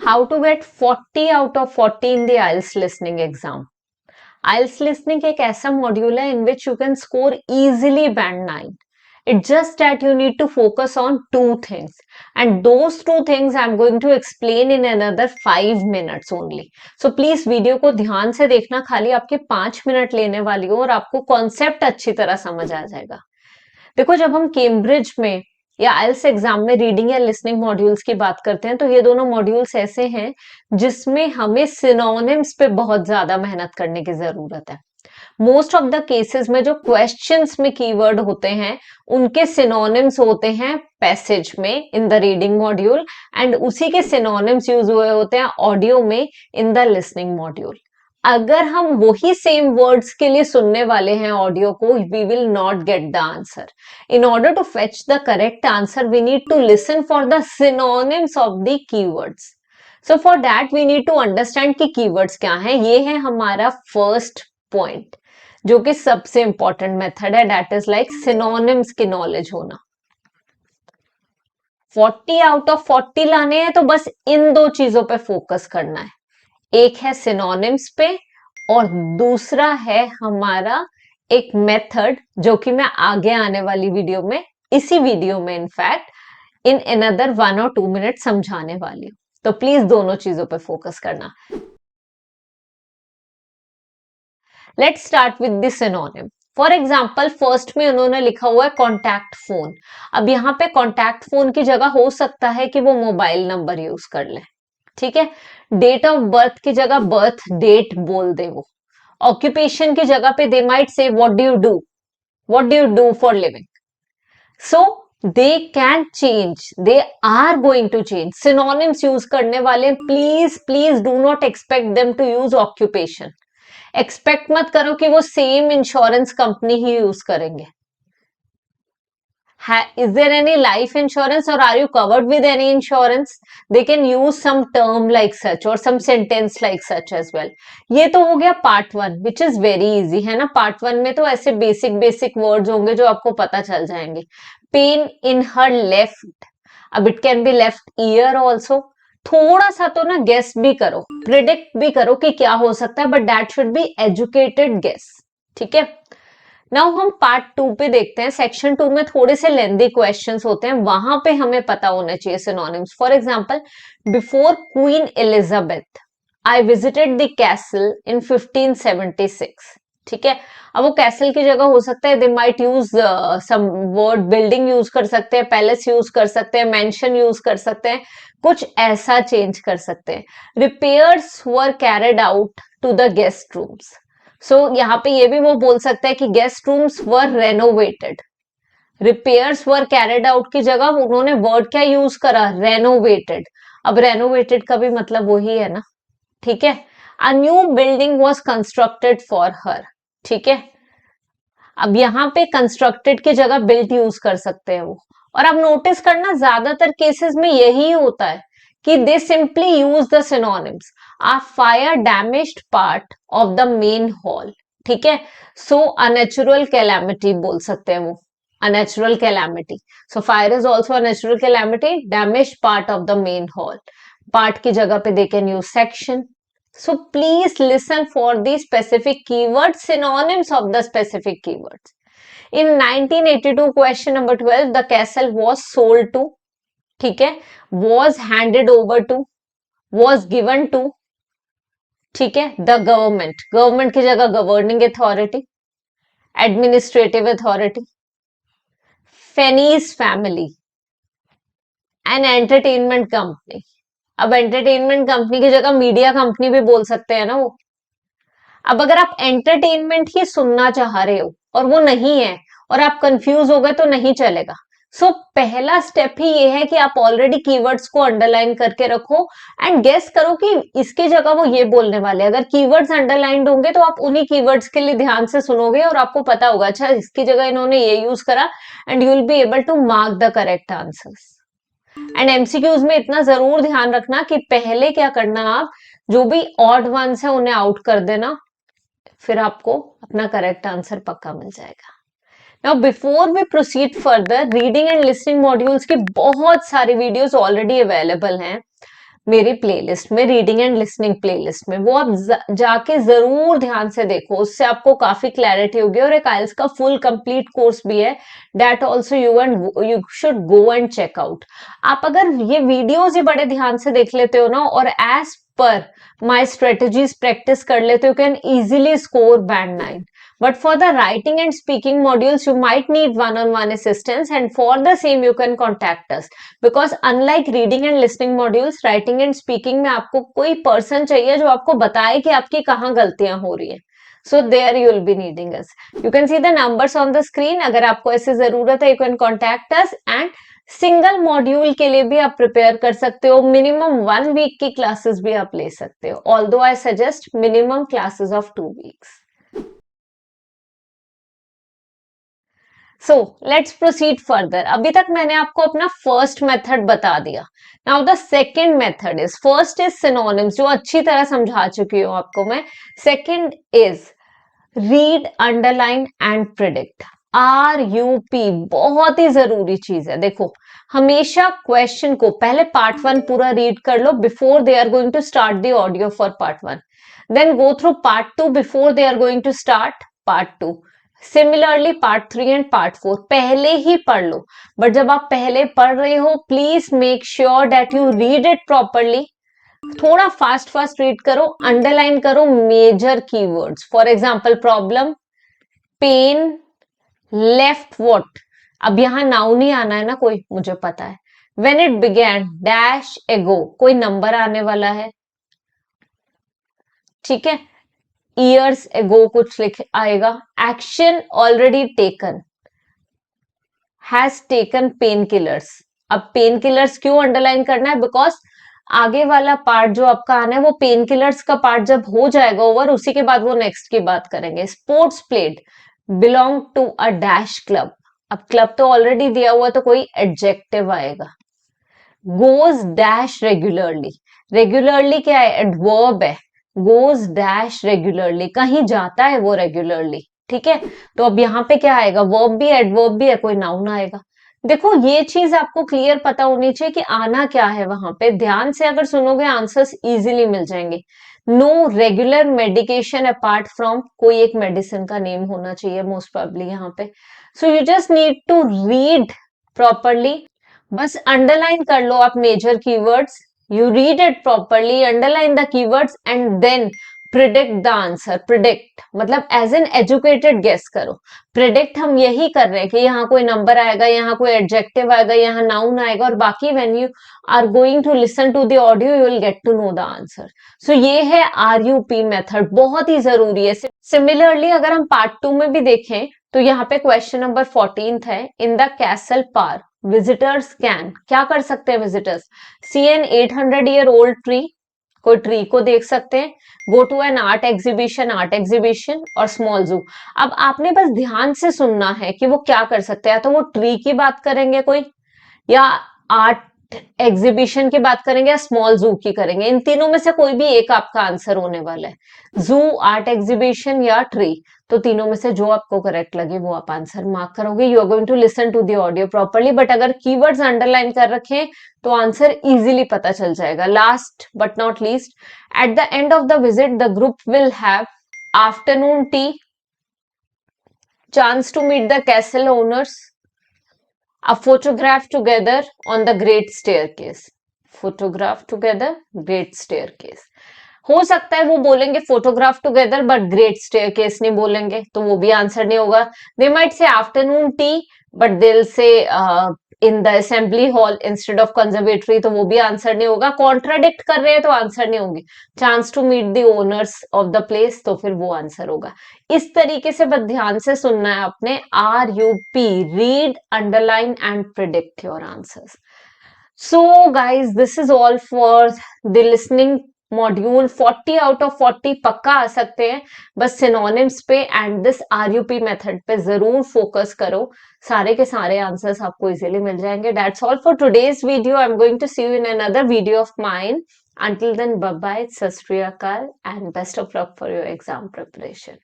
How to get 40 out of 40 in the IELTS listening exam. IELTS listening एक ऐसा module है in which you can score easily band 9. It's just that you need to focus on two things. And those two things I'm going to explain in another 5 minutes only. So please video को ध्यान से देखना, खाली आपके 5 minute लेने वाली हो और आपको कॉन्सेप्ट अच्छी तरह समझ आ जाएगा। देखो, जब हम कैम्ब्रिज में या आइल्स एग्जाम में रीडिंग या लिसनिंग मॉड्यूल्स की बात करते हैं तो ये दोनों मॉड्यूल्स ऐसे हैं जिसमें हमें सिनोनिम्स पे बहुत ज्यादा मेहनत करने की जरूरत है। मोस्ट ऑफ द केसेस में जो क्वेश्चंस में कीवर्ड होते हैं उनके सिनोनिम्स होते हैं पैसेज में in the reading module, and उसी के सिनोनिम्स यूज हुए होते हैं ऑडियो में इन द लिसनिंग मॉड्यूल। अगर हम वही सेम वर्ड्स के लिए सुनने वाले हैं ऑडियो को, we will not get the answer. In order to fetch the correct answer we need to listen for the synonyms of the keywords. So for that we need to understand कि keywords क्या हैं। ये है हमारा first point, जो कि सबसे important method है, दैट इज लाइक सिनोनिम्स की नॉलेज होना। 40 आउट ऑफ 40 लाने हैं तो बस इन दो चीजों पे फोकस करना है। एक है सिनोनिम्स पे और दूसरा है हमारा एक मेथड जो कि मैं आगे आने वाली वीडियो में, इसी वीडियो में इनफैक्ट इन अनदर 1 और 2 मिनट समझाने वाली हूं। तो प्लीज दोनों चीजों पे फोकस करना। Let's start with the synonym. For example, first में उन्होंने लिखा हुआ है कॉन्टैक्ट फोन। अब यहाँ पे कॉन्टैक्ट फोन की जगह हो सकता है कि वो मोबाइल नंबर यूज कर ले, ठीक है। डेट ऑफ बर्थ की जगह बर्थ डेट बोल दे वो। ऑक्यूपेशन की जगह पे they might say what do you do for living. So they can change, they are going to change. Synonyms use करने वाले please please do not expect them to use occupation. Expect मत करो कि वो same insurance company ही use करेंगे। Is there any life insurance or are you covered with any insurance? They can use some term like such or some sentence like such as well. ये तो हो गया part 1 which is very easy, है ना। Part 1 में तो ऐसे basic words होंगे जो आपको पता चल जाएंगे। पेन इन हर लेफ्ट, अब it can be left ear also. थोड़ा सा तो ना गेस भी करो, प्रिडिक्ट भी करो कि क्या हो सकता है, but that should be educated guess, ठीक है। नाउ हम पार्ट 2 पे देखते हैं। सेक्शन 2 में थोड़े से लेंदी क्वेश्चंस होते हैं, वहां पे हमें पता होना चाहिए synonyms. For example, before queen Elizabeth I visited the castle इन 1576, ठीक है। अब वो कैसल की जगह हो सकता है they might use some word, building use कर सकते हैं, पैलेस यूज कर सकते हैं, मेंशन यूज कर सकते हैं, कुछ ऐसा चेंज कर सकते हैं। Repairs were carried out to the guest rooms. So यहाँ पे ये भी वो बोल सकता है कि guest rooms were renovated. Repairs were carried out की जगह उन्होंने वर्ड क्या यूज करा, रेनोवेटेड। अब रेनोवेटेड का भी मतलब वही है ना, ठीक है। A new building was constructed for her, ठीक है। अब यहाँ पे कंस्ट्रक्टेड की जगह बिल्ट यूज कर सकते हैं वो। और अब नोटिस करना, ज्यादातर केसेस में यही होता है कि they simply use the synonyms. A fire damaged part of the main hall, ठीक है। सो अनेचुरल कैलामिटी बोल सकते हैं वो, a natural calamity. So fire is also a natural calamity, damaged part of the main hall. Part की जगह पे they can use section. So please listen for the specific keywords, synonyms of the specific keywords. In 1982 question number 12, the castle was sold to, ठीक है, was handed over to, was given to, ठीक है, the government, government की जगह governing authority, administrative authority, Feeney's family, an entertainment company. अब entertainment company की जगह media company भी बोल सकते हैं ना वो। अब अगर आप एंटरटेनमेंट ही सुनना चाह रहे हो और वो नहीं है और आप कंफ्यूज हो गए तो नहीं चलेगा। सो पहला स्टेप ही ये है कि आप ऑलरेडी कीवर्ड्स को अंडरलाइन करके रखो एंड गेस करो कि इसकी जगह वो ये बोलने वाले। अगर कीवर्ड्स अंडरलाइंड होंगे तो आप उन्हीं कीवर्ड्स के लिए ध्यान से सुनोगे और आपको पता होगा अच्छा इसकी जगह इन्होंने ये यूज करा, and you will be able to mark the correct answers. And MCQs में इतना जरूर ध्यान रखना कि पहले क्या करना, आप जो भी ऑड वंस है उन्हें आउट कर देना, फिर आपको अपना करेक्ट आंसर पक्का मिल जाएगा। Now before we proceed further, reading and listening modules की बहुत सारी वीडियोस ऑलरेडी अवेलेबल हैं। मेरी प्लेलिस्ट में, रीडिंग एंड लिसनिंग प्लेलिस्ट में, वो आप जाके जरूर ध्यान से देखो, उससे आपको काफी क्लैरिटी होगी। और एक आइल्स का फुल कंप्लीट कोर्स भी है, that also you should go and check out. आप अगर ये वीडियोस ही बड़े ध्यान से देख लेते हो ना, और एज पर माई स्ट्रेटेजीज प्रैक्टिस कर लेते हो, can easily score band 9। But for the writing and speaking modules, you might need one-on-one assistance, and for the same, you can contact us. Because unlike reading and listening modules, writing and speaking में आपको कोई person चाहिए जो आपको बताए कि आपकी कहाँ गलतियां हो रही हैं. So there you will be needing us. You can see the numbers on the screen. अगर आपको ऐसी जरूरत है, you can contact us. And single module के लिए भी आप प्रिपेयर कर सकते हो, मिनिमम 1 वीक की क्लासेस भी आप ले सकते हो, although I suggest minimum classes of 2 weeks. So let's proceed further. अभी तक मैंने आपको अपना फर्स्ट मेथड बता दिया। Now the second method is, first is synonyms, जो अच्छी तरह समझा चुकी हूं आपको मैं। Second is read, underline and predict. RUP बहुत ही जरूरी चीज है। देखो, हमेशा क्वेश्चन को पहले पार्ट 1 पूरा रीड कर लो before they are going to start the audio for part 1, then go through part 2 before they are going to start part 2। Similarly part 3 and part 4 पहले ही पढ़ लो। बट जब आप पहले पढ़ रहे हो, please make sure that you read it properly. थोड़ा fast fast read करो, अंडरलाइन करो major keywords. For example problem, pain, left what. अब यहां नाउन ही आना है ना कोई, मुझे पता है। व्हेन इट बिगैन डैश एगो, कोई नंबर आने वाला है, ठीक है। ईयर्स एगो कुछ लिख आएगा। Action already taken, has taken pain killers. अब पेन किलर्स क्यों अंडरलाइन करना है? बिकॉज आगे वाला पार्ट जो आपका आना है वो पेन किलर्स का पार्ट जब हो जाएगा ओवर, उसी के बाद वो नेक्स्ट की बात करेंगे। Sports played, belong to a dash club. अब क्लब तो ऑलरेडी दिया हुआ तो कोई एडजेक्टिव आएगा। गोज डैश रेगुलरली, रेगुलरली क्या है? एडवर्ब है। गोज डैश रेगुलरली, कहीं जाता है वो रेगुलरली, ठीक है। तो अब यहाँ पे क्या आएगा? वर्ब भी, एडवर्ब भी है, कोई नाउन आएगा। देखो, ये चीज आपको क्लियर पता होनी चाहिए कि आना क्या है वहां पे। ध्यान से अगर सुनोगे आंसर्स इजीली मिल जाएंगे। No regular medication apart from, कोई एक मेडिसिन का नेम होना चाहिए मोस्ट प्रोबेबली यहाँ पे। So you just need to read properly. बस अंडरलाइन कर लो आप major keywords. You read it properly, underline the keywords and then predict the answer. Predict मतलब एज एन एजुकेटेड गेस करो। प्रिडिक्ट हम यही कर रहे हैं कि यहाँ कोई नंबर आएगा, यहाँ कोई एडजेक्टिव आएगा, यहाँ नाउन आएगा, और बाकी when you are going to listen to the audio you will get to know the answer. So ये है RUP मेथड, बहुत ही जरूरी है। सिमिलरली अगर हम पार्ट 2 में भी देखें तो यहाँ पे क्वेश्चन नंबर 14 है। In the castle park visitors can, क्या कर सकते हैं visitors? See an 800-year old tree, कोई ट्री को देख सकते हैं। Go to an art exhibition, art exhibition, और स्मॉल जू। अब आपने बस ध्यान से सुनना है कि वो क्या कर सकते हैं। तो वो ट्री की बात करेंगे कोई, या आर्ट एग्जीबिशन की बात करेंगे, या स्मॉल जू की करेंगे। इन तीनों में से कोई भी एक आपका आंसर होने वाला है। जू, आर्ट एग्जीबिशन या ट्री, तो तीनों में से जो आपको करेक्ट लगे वो आप आंसर मार्क करोगे। You are going to listen to the audio properly. But अगर कीवर्ड्स अंडरलाइन कर रखे तो आंसर इजीली पता चल जाएगा। Last but not least, at the end of the visit the group will have afternoon tea, chance to meet the castle owners, a photograph together on the great staircase, photograph together great staircase। हो सकता है वो बोलेंगे photograph together but great staircase नहीं बोलेंगे, तो वो भी आंसर नहीं होगा। दे माइट से आफ्टरनून टी बट दिल से in the assembly hall instead of conservatory, तो वो भी आंसर नहीं होगा। कॉन्ट्राडिक्ट कर रहे हैं तो आंसर नहीं होंगे। Chance to meet the owners of the place, तो फिर वो आंसर होगा। इस तरीके से बस ध्यान से सुनना है आपने। RUP, read, underline and predict your answers. So guys, this is all for the listening module. 40 out of 40 पक्का आ सकते हैं, बस सिनोनिम्स पे एंड दिस RUP मेथड पे जरूर फोकस करो। सारे के सारे आंसर्स आपको इजीली मिल जाएंगे। That's all for today's video. I am going to see you in another video of mine. Until then, bye bye, सत श्री अकाल, and best of luck for your exam preparation.